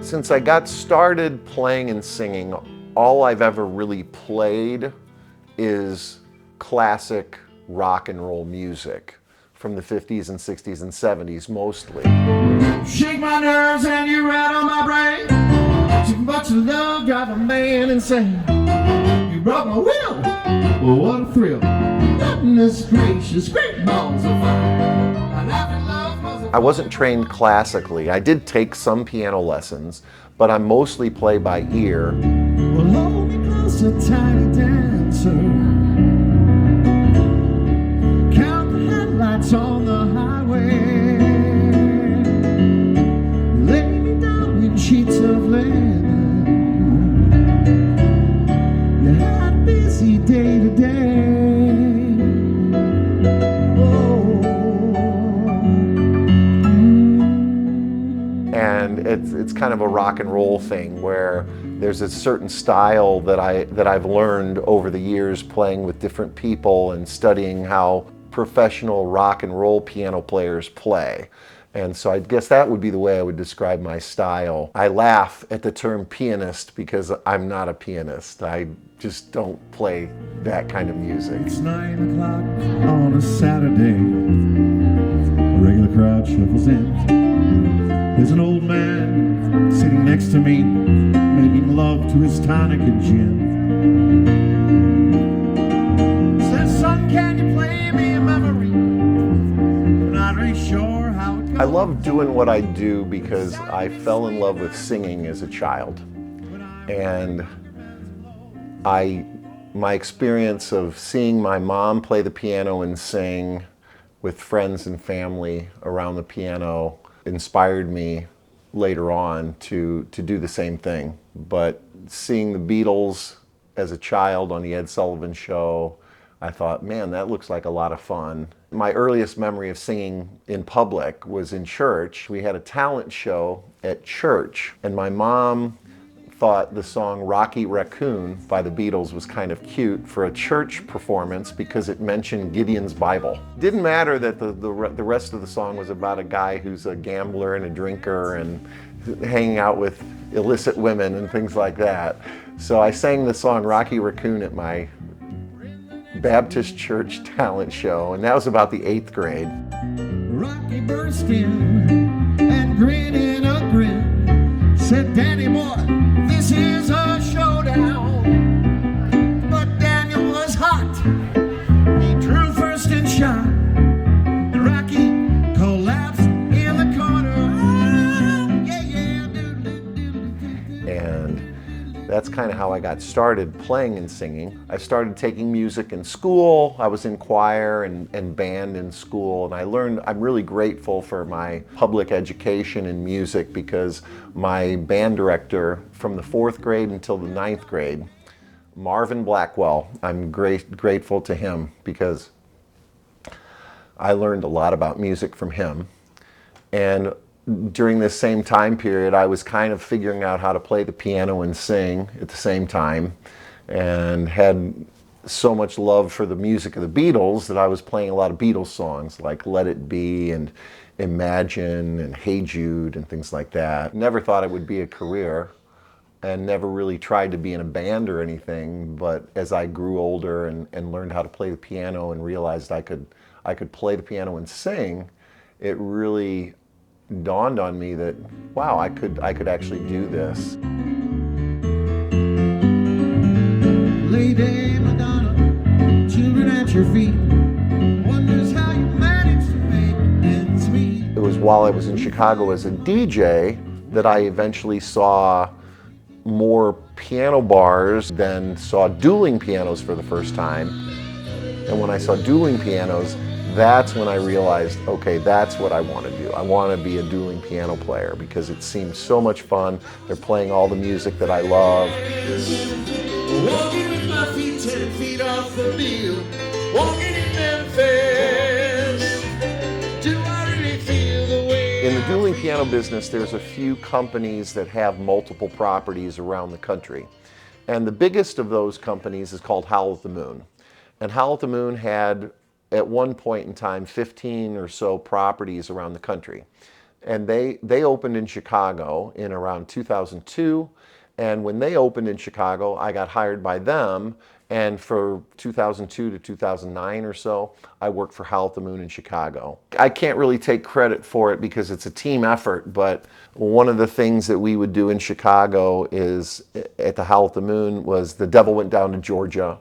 Since I got started playing and singing, all I've ever really played is classic rock and roll music from the 50s and 60s and 70s mostly. Shake my nerves and you rattle my brain. Too much love got a man insane. You broke my will, well, what a thrill. Goodness gracious, great balls of fire. I wasn't trained classically. I did take some piano lessons, but I mostly play by ear. Well, hold me close, a tiny dancer. Count the headlights on the highway. Lay me down in sheets of leather. You had a busy day today. And it's kind of a rock and roll thing where there's a certain style that I've learned over the years playing with different people and studying how professional rock and roll piano players play. And so I guess that would be the way I would describe my style. I laugh at the term pianist because I'm not a pianist. I just don't play that kind of music. It's 9 o'clock on a Saturday. A regular crowd shuffles in. There's an old man sitting next to me, making love to his tonic and gin. Says, son, can you play me a memory? I'm not really sure how it goes. I love doing what I do because I fell in love with singing as a child. And my experience of seeing my mom play the piano and sing with friends and family around the piano inspired me later on to do the same thing. But seeing the Beatles as a child on the Ed Sullivan Show, I thought, man, that looks like a lot of fun. My earliest memory of singing in public was in church. We had a talent show at church, and my mom thought the song Rocky Raccoon by the Beatles was kind of cute for a church performance because it mentioned Gideon's Bible. Didn't matter that the rest of the song was about a guy who's a gambler and a drinker and hanging out with illicit women and things like that. So I sang the song Rocky Raccoon at my Baptist church talent show, and that was about the 8th grade. Rocky burst in and grinning a grin, said, Danny boy, this is a showdown. But Daniel was hot. He drew first and shot. And Rocky collapsed in the corner. Oh, yeah, yeah, And that's kind of how I got started playing and singing. I started taking music in school. I was in choir and band in school, and I'm really grateful for my public education in music because my band director from the 4th grade until the 9th grade, Marvin Blackwell, I'm grateful to him because I learned a lot about music from him. And during this same time period, I was kind of figuring out how to play the piano and sing at the same time, and had so much love for the music of the Beatles that I was playing a lot of Beatles songs like Let It Be and Imagine and Hey Jude and things like that. Never thought it would be a career and never really tried to be in a band or anything, but as I grew older and learned how to play the piano and realized I could play the piano and sing, it really dawned on me that, wow, I could actually do this. Lady Madonna, children at your feet, wonders how you managed to make ends meet. It was while I was in Chicago as a DJ that I eventually saw more piano bars than saw dueling pianos for the first time. And when I saw dueling pianos, that's when I realized, okay, that's what I want to do. I want to be a dueling piano player because it seems so much fun. They're playing all the music that I love. Walking with my feet 10 feet off the field, walking in Memphis. Do I really feel the way? In the dueling piano business, there's a few companies that have multiple properties around the country. And the biggest of those companies is called Howl at the Moon. And Howl at the Moon had, at one point in time, 15 or so properties around the country. and they opened in Chicago in around 2002. And when they opened in Chicago, I got hired by them. And for 2002 to 2009 or so, I worked for Howl at the Moon in Chicago. I can't really take credit for it because it's a team effort, but one of the things that we would do in Chicago is, at the Howl at the Moon, was The Devil Went Down to Georgia.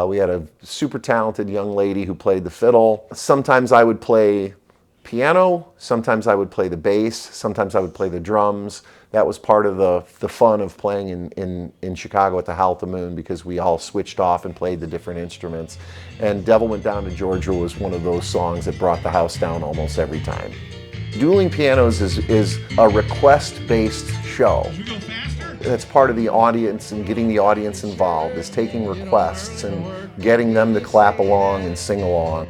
We had a super talented young lady who played the fiddle. Sometimes I would play piano, sometimes I would play the bass, sometimes I would play the drums. That was part of the fun of playing in Chicago at the Howl at the Moon, because we all switched off and played the different instruments. And Devil Went Down to Georgia was one of those songs that brought the house down almost every time. Dueling Pianos is a request-based show. That's part of the audience, and getting the audience involved is taking requests and getting them to clap along and sing along.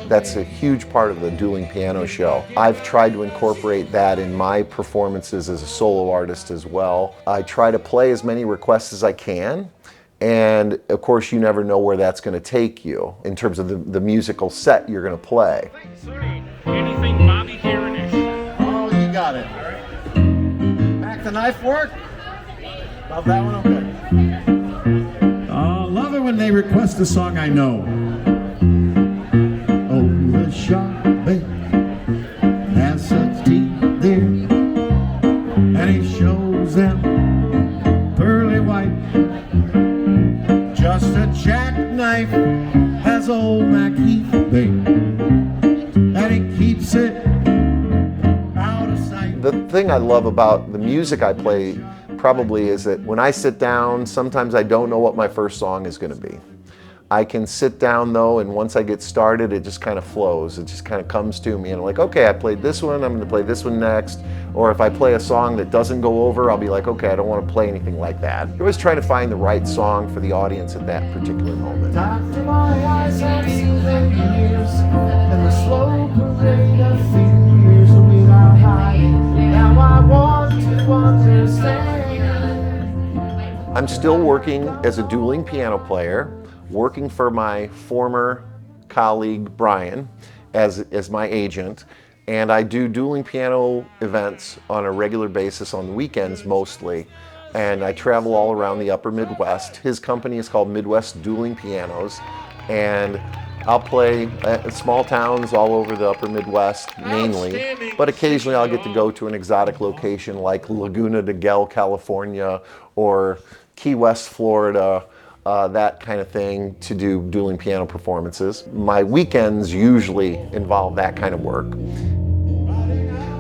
That's a huge part of the Dueling Piano show. I've tried to incorporate that in my performances as a solo artist as well. I try to play as many requests as I can, and of course you never know where that's going to take you in terms of the musical set you're going to play. Anything Bobby Harronish? Oh, you got it. Back the knife work? Love that one, okay. Love it when they request a song I know. Oh, the Sharpie has such teeth there, and he shows them pearly white. Just a jackknife has old MacHeath there, and he keeps it out of sight. The thing I love about the music I play probably is that when I sit down, sometimes I don't know what my first song is going to be. I can sit down though, and once I get started, it just kind of flows. It just kind of comes to me, and I'm like, okay, I played this one, I'm going to play this one next. Or if I play a song that doesn't go over, I'll be like, okay, I don't want to play anything like that. You're always trying to find the right song for the audience at that particular moment. And the slow parade of fears without hiding. Now I want to understand. I'm still working as a dueling piano player, working for my former colleague Brian as my agent, and I do dueling piano events on a regular basis on the weekends mostly, and I travel all around the upper Midwest. His company is called Midwest Dueling Pianos, and I'll play at small towns all over the upper Midwest mainly, but occasionally I'll get to go to an exotic location like Laguna de Gel, California, or Key West, Florida, that kind of thing, to do dueling piano performances. My weekends usually involve that kind of work.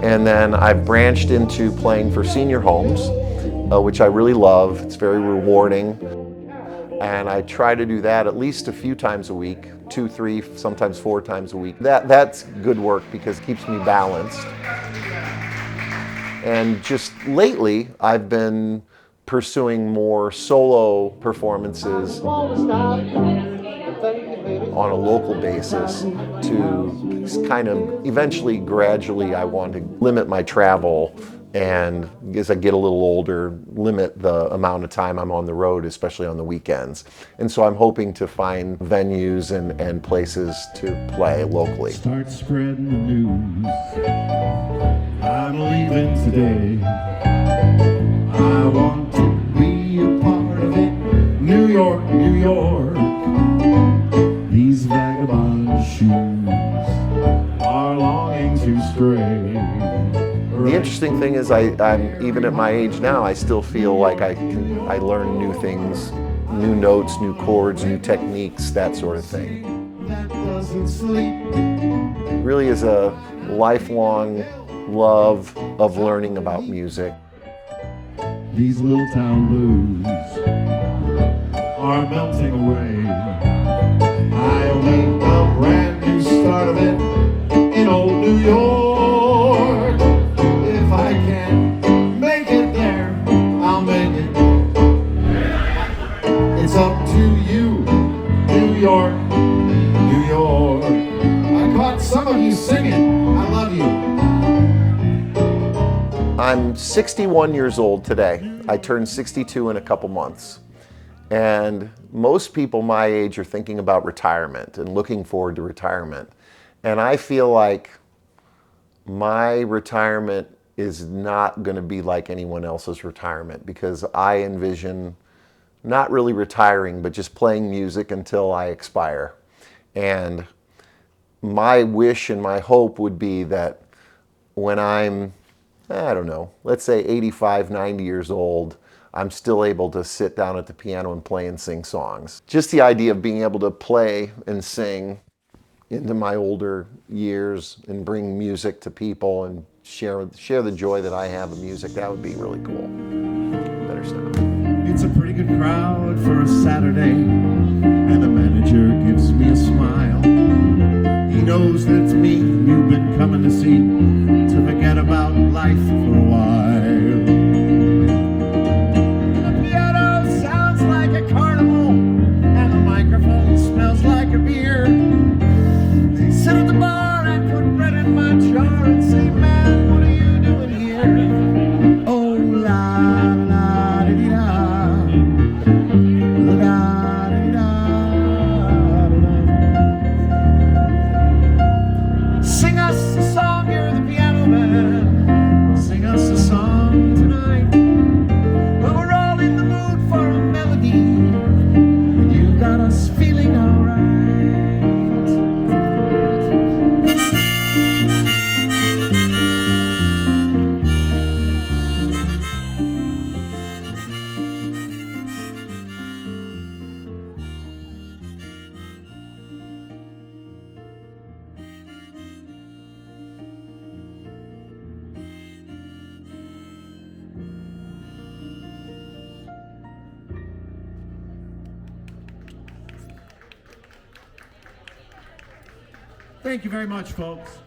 And then I've branched into playing for senior homes, which I really love. It's very rewarding. And I try to do that at least a few times a week, 2, 3, sometimes 4 times a week. That's good work because it keeps me balanced. And just lately, I've been pursuing more solo performances on a local basis to kind of eventually, gradually, I want to limit my travel, and as I get a little older, limit the amount of time I'm on the road, especially on the weekends. And so I'm hoping to find venues and places to play locally. Start spreading the news. I'm leaving today. I want to be a part of it. New York, New York. These vagabond shoes are longing to stray. The interesting thing is, I'm even at my age now, I still feel like I learn new things, new notes, new chords, new techniques, that sort of thing. That doesn't sleep. It really is a lifelong love of learning about music. These little town blues are melting away. I'll make a brand new start of it in old New York. If I can make it there, I'll make it. It's up to you, New York, New York. I caught some of you singing. I love you. I'm 61 years old today. I turned 62 in a couple months. And most people my age are thinking about retirement and looking forward to retirement. And I feel like my retirement is not going to be like anyone else's retirement, because I envision not really retiring, but just playing music until I expire. And my wish and my hope would be that when I'm, I don't know, let's say 85, 90 years old, I'm still able to sit down at the piano and play and sing songs. Just the idea of being able to play and sing into my older years and bring music to people and share the joy that I have of music, that would be really cool. Better stop. It's a pretty good crowd for a Saturday, and the manager gives me a smile. He knows that it's me you've been coming to see, to forget about life for a while. The piano sounds like a carnival, and the microphone smells like a beer. They sit at the bar and put bread in my jar and say, man, what are you doing here? Oh, la, la, di, da. Sing us a song, you're the piano man. Sing us a song tonight. Well, we're all in the mood for a melody, and you got us feeling alright. Thank you very much, folks.